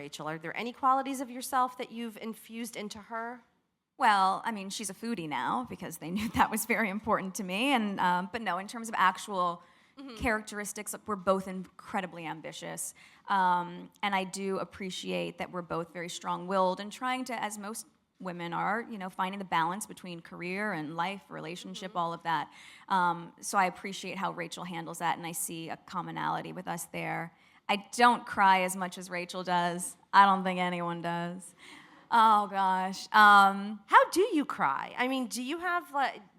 Rachel? Are there any qualities of yourself that you've infused into her? Well, I mean, she's a foodie now because they knew that was very important to me. And but no, in terms of actual characteristics, we're both incredibly ambitious. And I do appreciate that we're both very strong-willed and trying to, as most women are, finding the balance between career and life, relationship, all of that. So I appreciate how Rachel handles that, and I see a commonality with us there. I don't cry as much as Rachel does. I don't think anyone does. Oh, gosh. How do you cry? I mean, do you have,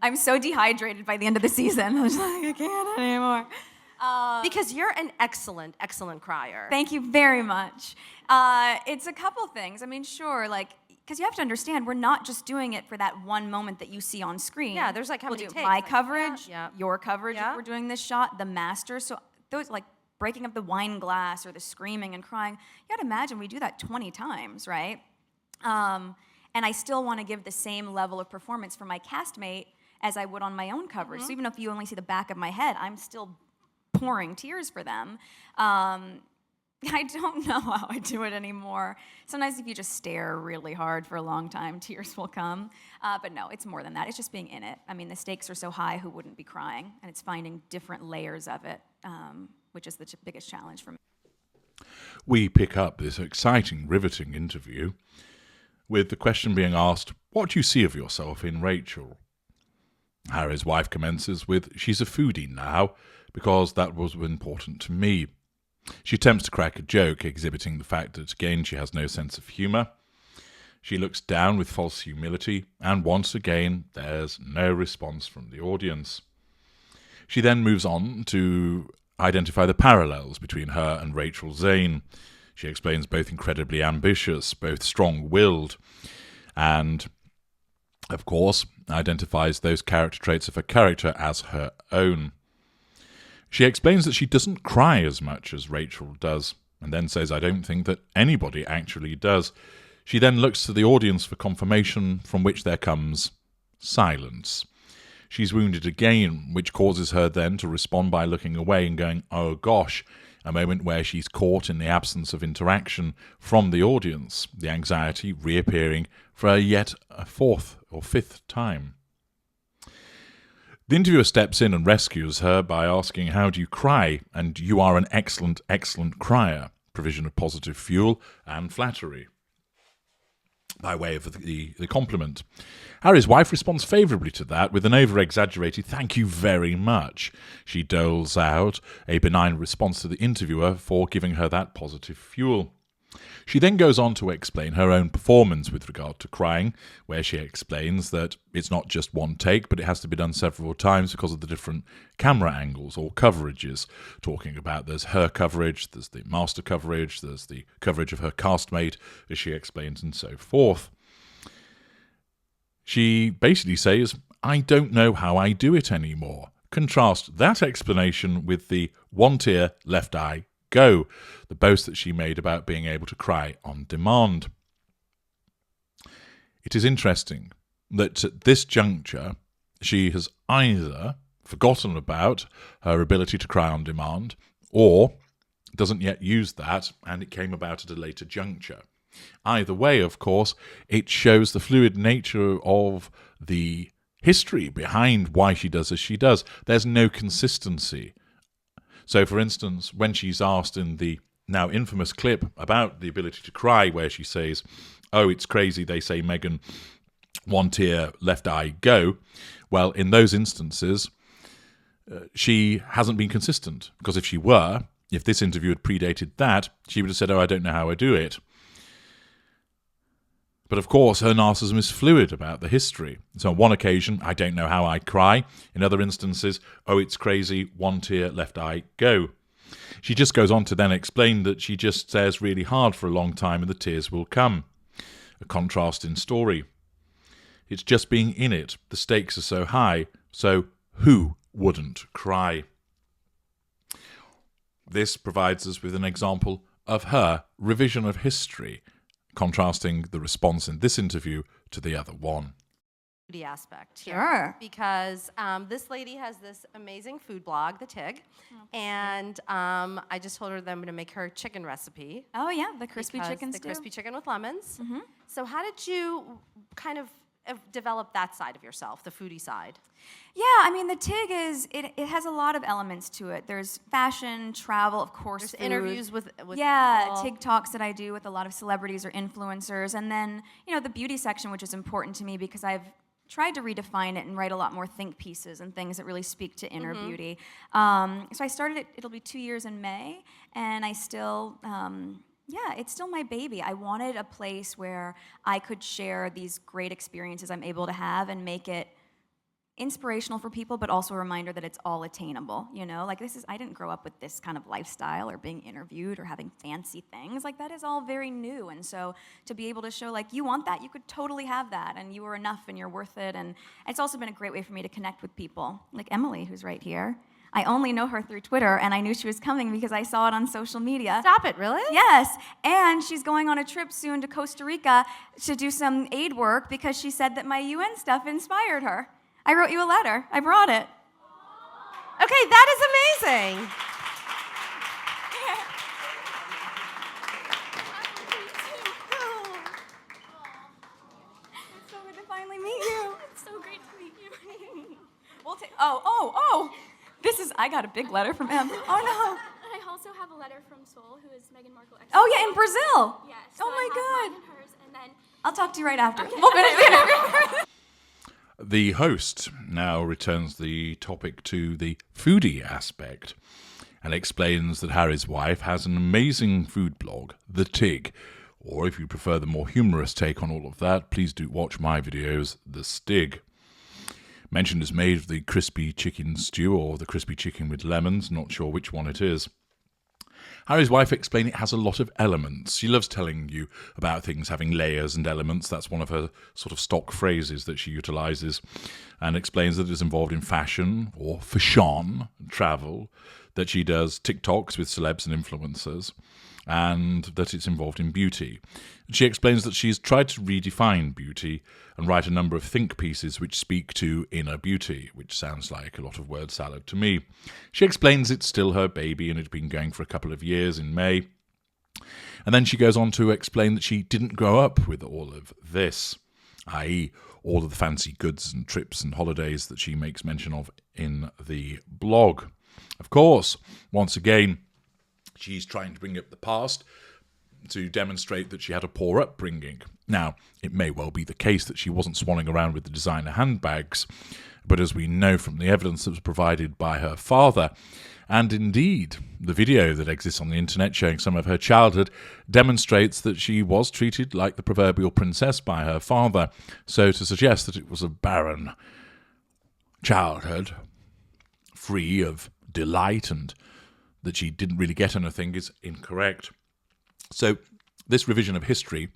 I'm so dehydrated by the end of the season. I'm just like, I can't anymore. Because you're an excellent, excellent crier. Thank you very much. It's a couple things. I mean, sure, because you have to understand, we're not just doing it for that one moment that you see on screen. Yeah, there's how we'll many do takes? My coverage, yeah. your coverage if we're doing this shot, the master. So those, breaking up the wine glass or the screaming and crying, you got to imagine we do that 20 times, right? And I still want to give the same level of performance for my castmate as I would on my own coverage. So even if you only see the back of my head, I'm still pouring tears for them. I don't know how I do it anymore. Sometimes if you just stare really hard for a long time, tears will come. But no, it's more than that. It's just being in it. I mean, the stakes are so high, who wouldn't be crying? And it's finding different layers of it, which is the biggest challenge for me. We pick up this exciting, riveting interview with the question being asked, what do you see of yourself in Rachel? Harry's wife commences with, she's a foodie now, because that was important to me. She attempts to crack a joke, exhibiting the fact that, again, she has no sense of humour. She looks down with false humility, and once again, there's no response from the audience. She then moves on to identify the parallels between her and Rachel Zane. She explains both incredibly ambitious, both strong-willed, and, of course, identifies those character traits of her character as her own. She explains that she doesn't cry as much as Rachel does, and then says, I don't think that anybody actually does. She then looks to the audience for confirmation, from which there comes silence. She's wounded again, which causes her then to respond by looking away and going, oh gosh, a moment where she's caught in the absence of interaction from the audience, the anxiety reappearing for yet a fourth or fifth time. The interviewer steps in and rescues her by asking, how do you cry? And you are an excellent, excellent crier. Provision of positive fuel and flattery, by way of the compliment. Harry's wife responds favourably to that with an over-exaggerated thank you very much. She doles out a benign response to the interviewer for giving her that positive fuel. She then goes on to explain her own performance with regard to crying, where she explains that it's not just one take, but it has to be done several times because of the different camera angles or coverages. Talking about there's her coverage, there's the master coverage, there's the coverage of her castmate, as she explains, and so forth. She basically says, I don't know how I do it anymore. Contrast that explanation with the one tear, left eye, go, the boast that she made about being able to cry on demand. It is interesting that at this juncture, she has either forgotten about her ability to cry on demand or doesn't yet use that, and it came about at a later juncture. Either way, of course, it shows the fluid nature of the history behind why she does as she does. There's no consistency. So, for instance, when she's asked in the now infamous clip about the ability to cry, where she says, oh, it's crazy, they say, Meghan, one tear, left eye, go. Well, in those instances, she hasn't been consistent. Because if she were, if this interview had predated that, she would have said, oh, I don't know how I do it. But of course, her narcissism is fluid about the history. So on one occasion, I don't know how I cry. In other instances, oh, it's crazy, one tear, left eye, go. She just goes on to then explain that she just stares really hard for a long time and the tears will come. A contrast in story. It's just being in it. The stakes are so high, so who wouldn't cry? This provides us with an example of her revision of history, contrasting the response in this interview to the other one. foodie aspect here. Sure. Because this lady has this amazing food blog, The Tig, and I just told her that I'm going to make her chicken recipe. Oh yeah, the crispy because chicken the stew. crispy chicken with lemons. So how did you kind of develop that side of yourself, the foodie side? Yeah, I mean, the TIG it has a lot of elements to it. There's fashion, travel, of course, There's food. interviews with Yeah, people. TIG talks that I do with a lot of celebrities or influencers. And then, the beauty section, which is important to me because I've tried to redefine it and write a lot more think pieces and things that really speak to inner beauty. So I started it, it'll be 2 years in May, and I still... it's still my baby. I wanted a place where I could share these great experiences I'm able to have and make it inspirational for people, but also a reminder that it's all attainable. Like I didn't grow up with this kind of lifestyle or being interviewed or having fancy things. Like that is all very new. And so to be able to show like, you want that, you could totally have that, and you are enough and you're worth it. And it's also been a great way for me to connect with people. Like Emily, who's right here. I only know her through Twitter, and I knew she was coming because I saw it on social media. Stop it, really? Yes, and she's going on a trip soon to Costa Rica to do some aid work because she said that my UN stuff inspired her. I wrote you a letter. I brought it. Okay, that is amazing. It's so good to finally meet you. It's so great to meet you. We'll take. Oh! I got a big letter from him. Oh no. I also have a letter from Seoul, who is Meghan Markle. Oh yeah, in Brazil. Yes. Oh my I have God. mine and hers, and then I'll talk to you right after. We'll finish the interview. The host now returns the topic to the foodie aspect and explains that Harry's wife has an amazing food blog, The Tig. Or if you prefer the more humorous take on all of that, please do watch my videos, The Stig. Mention is made of the crispy chicken stew or the crispy chicken with lemons, not sure which one it is. Harry's wife explained it has a lot of elements. She loves telling you about things having layers and elements. That's one of her sort of stock phrases that she utilises, and explains that it's involved in fashion or fashion, travel, that she does TikToks with celebs and influencers, and that it's involved in beauty. She explains that she's tried to redefine beauty and write a number of think pieces which speak to inner beauty, which sounds like a lot of word salad to me. She explains it's still her baby and it's been going for a couple of years in May. And then she goes on to explain that she didn't grow up with all of this, i.e. all of the fancy goods and trips and holidays that she makes mention of in the blog. Of course, once again, she's trying to bring up the past to demonstrate that she had a poor upbringing. Now, it may well be the case that she wasn't swanning around with the designer handbags, but as we know from the evidence that was provided by her father, and indeed the video that exists on the internet showing some of her childhood, demonstrates that she was treated like the proverbial princess by her father. So to suggest that it was a barren childhood, free of delight, and that she didn't really get anything is incorrect. So this revision of history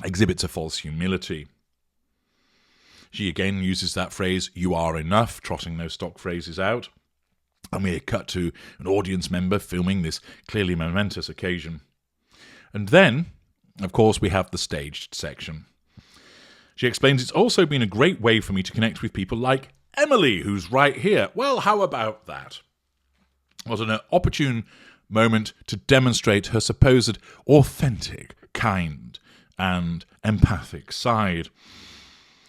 exhibits a false humility. She again uses that phrase, "you are enough," trotting those stock phrases out. And we cut to an audience member filming this clearly momentous occasion. And then, of course, we have the staged section. She explains it's also been a great way for me to connect with people like Emily, who's right here. Well, how about that? Was an opportune moment to demonstrate her supposed authentic, kind, and empathic side.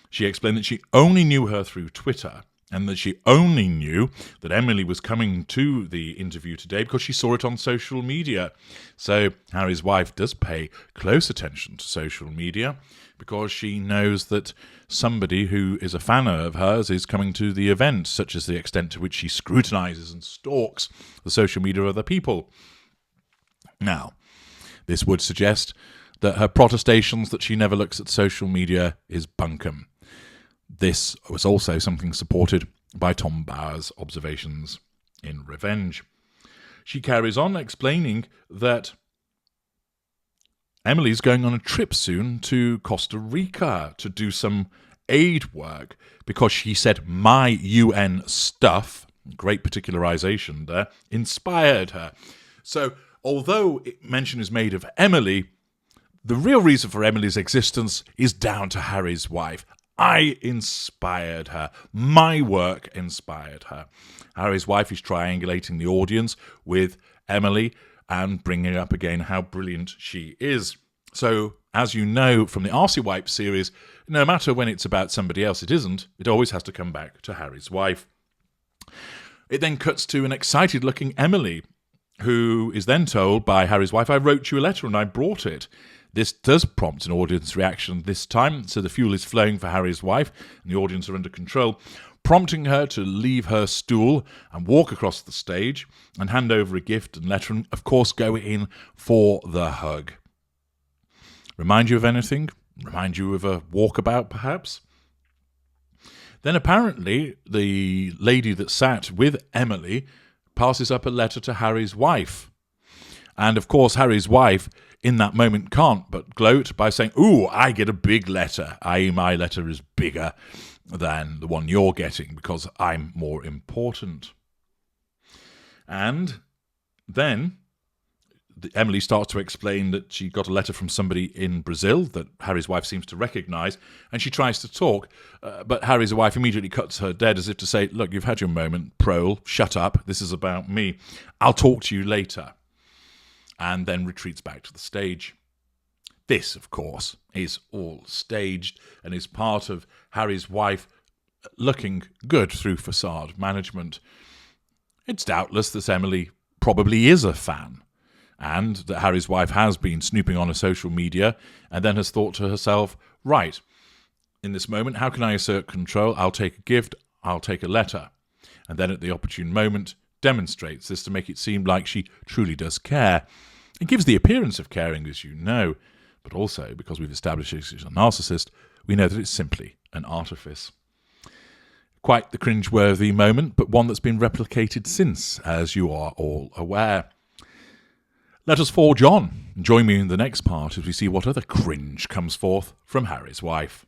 She explained that she only knew her through Twitter, and that she only knew that Emily was coming to the interview today because she saw it on social media. So Harry's wife does pay close attention to social media because she knows that somebody who is a fan of hers is coming to the event, such as the extent to which she scrutinises and stalks the social media of other people. Now, this would suggest that her protestations that she never looks at social media is bunkum. This was also something supported by Tom Bower's observations in Revenge. She carries on explaining that Emily's going on a trip soon to Costa Rica to do some aid work because she said my UN stuff, great particularization there, inspired her. So although mention is made of Emily, the real reason for Emily's existence is down to Harry's wife. I inspired her. My work inspired her. Harry's wife is triangulating the audience with Emily and bringing up again how brilliant she is. So, as you know from the Arsey Wipe series, no matter when it's about somebody else it isn't, it always has to come back to Harry's wife. It then cuts to an excited-looking Emily, who is then told by Harry's wife, I wrote you a letter and I brought it. This does prompt an audience reaction this time, so the fuel is flowing for Harry's wife, and the audience are under control, prompting her to leave her stool and walk across the stage and hand over a gift and letter and, of course, go in for the hug. Remind you of anything? Remind you of a walkabout, perhaps? Then apparently the lady that sat with Emily passes up a letter to Harry's wife. And of course, Harry's wife in that moment can't but gloat by saying, ooh, I get a big letter. My letter is bigger than the one you're getting because I'm more important. And then Emily starts to explain that she got a letter from somebody in Brazil that Harry's wife seems to recognise, and she tries to talk, but Harry's wife immediately cuts her dead as if to say, look, you've had your moment, prole, shut up, this is about me. I'll talk to you later. And then retreats back to the stage. This, of course, is all staged and is part of Harry's wife looking good through facade management. It's doubtless that Emily probably is a fan, and that Harry's wife has been snooping on her social media and then has thought to herself, right, in this moment, how can I assert control? I'll take a gift, I'll take a letter. And then at the opportune moment, demonstrates this to make it seem like she truly does care. It gives the appearance of caring, as you know, but also, because we've established she's a narcissist, we know that it's simply an artifice. Quite the cringe-worthy moment, but one that's been replicated since, as you are all aware. Let us forge on. Join me in the next part as we see what other cringe comes forth from Harry's wife.